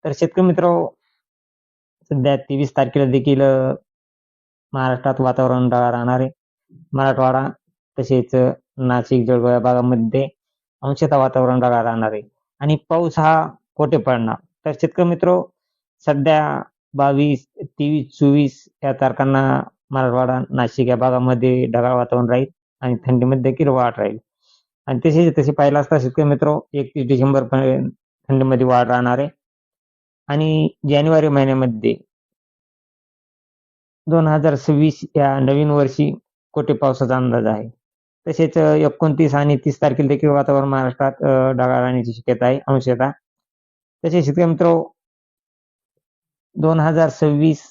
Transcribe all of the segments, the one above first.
तर शेतकरी मित्र, सध्या 23 तारखेला देखील महाराष्ट्रात वातावरण ढगाळ राहणार आहे. मराठवाडा तसेच नाशिक, जळगाव या भागामध्ये अंशतः वातावरण ढगाळ राहणार आहे आणि पाऊस हा कुठे पडणार. तर शेतकरी मित्र, सध्या 22, 23, 24 या तारखांना मराठवाडा, नाशिक या भागामध्ये ढगाळ वातावरण राहील आणि थंडीमध्ये देखील वाढ राहील. आणि तसे पाहिलं असता शेतकरी मित्र, 31 डिसेंबर पर्यंत थंडीमध्ये वाढ राहणार आहे आणि जानेवारी महिन्यामध्ये 2026 या नवीन वर्षी कोठे पावसाचा अंदाज आहे. तसेच 29 आणि 30 तारखेला देखील वातावरण महाराष्ट्रात ढगाळ राहण्याची शक्यता आहे अंशतः. तसेच शेतकरी मित्र, 2026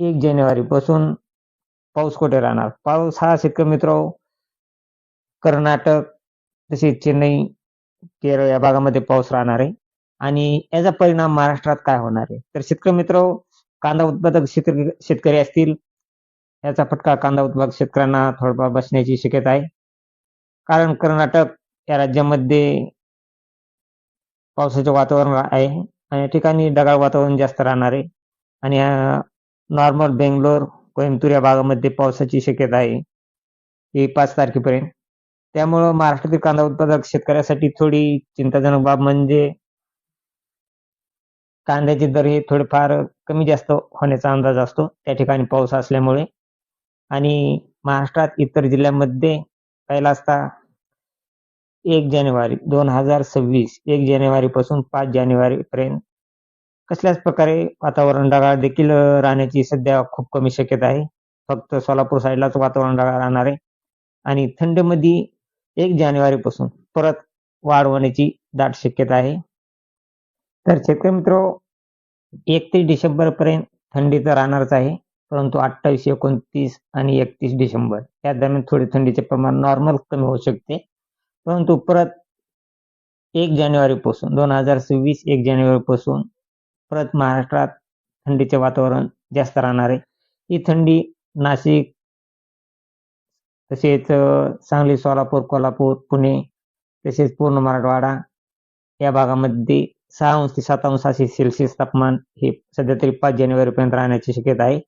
1 जानेवारी पासून पाऊस कुठे राहणार. पाऊस हा शेतकरी मित्र कर्नाटक तसेच चेन्नई, केरळ या भागामध्ये पाऊस राहणार आहे आणि याचा परिणाम महाराष्ट्रात काय होणार आहे. तर शेतकरी मित्र, कांदा उत्पादक शेतकरी असतील, याचा फटका कांदा उत्पादक शेतकऱ्यांना थोडाफार बसण्याची शक्यता आहे. कारण कर्नाटक या राज्यामध्ये पावसाचे वातावरण आहे आणि या ठिकाणी ढगाळ वातावरण जास्त राहणार आहे आणि नॉर्मल बेंगलोर, कोइंबतूर या भागामध्ये पावसाची शक्यता आहे ही 5 तारखेपर्यंत. त्यामुळं महाराष्ट्रातील कांदा उत्पादक शेतकऱ्यासाठी थोडी चिंताजनक बाब म्हणजे कांद्याचे दर हे थोडेफार कमी जास्त होण्याचा अंदाज असतो त्या ठिकाणी पाऊस असल्यामुळे. आणि महाराष्ट्रात इतर जिल्ह्यांमध्ये पहिला असता 1 जानेवारी 2026 1 जानेवारी पासून 5 जानेवारी पर्यंत कसल्याच प्रकारे वातावरण ढगाळ देखील राहण्याची सध्या खूप कमी शक्यता आहे. फक्त सोलापूर साईडलाच वातावरण ढगाळ राहणार आहे आणि थंडीमध्ये 1 जानेवारी पासून परत वाढ होण्याची दाट शक्यता आहे. तर शेतकरी मित्र, 31 डिसेंबर पर्यंत थंडी तर राहणारच आहे, परंतु 28, 29 आणि 31 डिसेंबर या दरम्यान थोडे थंडीचे प्रमाण नॉर्मल कमी होऊ शकते. परंतु परत 1 जानेवारी पासून 2026 1 जानेवारी पासून परत महाराष्ट्रात थंडीचे वातावरण जास्त राहणार आहे. ही थंडी नाशिक तसेच सांगली, सोलापूर, कोल्हापूर, पुणे तसेच पूर्ण मराठवाडा या भागामध्ये 6 अंश ते 7 अंश सेल्सिअस तापमान हे सध्या तरी 5 जानेवारीपर्यंत राहण्याची शक्यता आहे.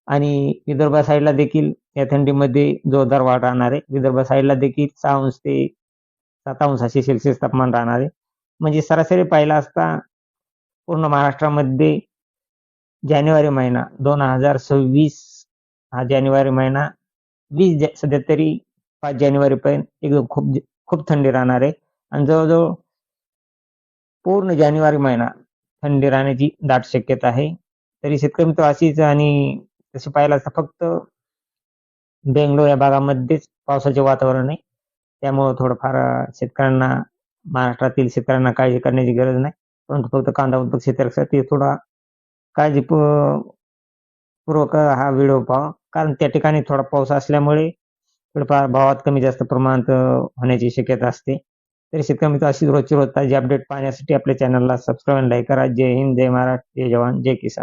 आणि विदर्भ साईडला देखील या थंडीमध्ये जोरदार वाढ राहणार आहे. विदर्भ साईडला देखील 6 अंश ते 7 अंश सेल्सिअस तापमान राहणार आहे. म्हणजे सरासरी पाहिला असता पूर्ण महाराष्ट्रामध्ये जानेवारी महिना 2026 हा जानेवारी महिना सध्या तरी 5 जानेवारीपर्यंत एकदम खूप थंडी राहणार आहे आणि जवळजवळ पूर्ण जानेवारी महिना थंडी राहण्याची दाट शक्यता आहे. तरी शेतकरी मित्र अशीच आणि तसे पाहिलं असता फक्त बेंगलोर या भागामध्येच पावसाचे वातावरण आहे. त्यामुळं थोडंफार शेतकऱ्यांना, महाराष्ट्रातील शेतकऱ्यांना काळजी करण्याची गरज नाही. परंतु फक्त कांदा उत्पादक शेतकऱ्यांसाठी थोडा काळजीपूर्वक हा व्हिडिओ पहा, कारण त्या ठिकाणी थोडा पाऊस असल्यामुळे थोडंफार भावात कमी जास्त प्रमाणात होण्याची शक्यता असते. तरी शेतकरी मित्र, अशी रोजची रोज ताजी अपडेट पाहण्यासाठी आपल्या चॅनलला सबस्क्राईब आणि लाईक करा. जय हिंद, जय महाराष्ट्र, जय जवान, जय किसान.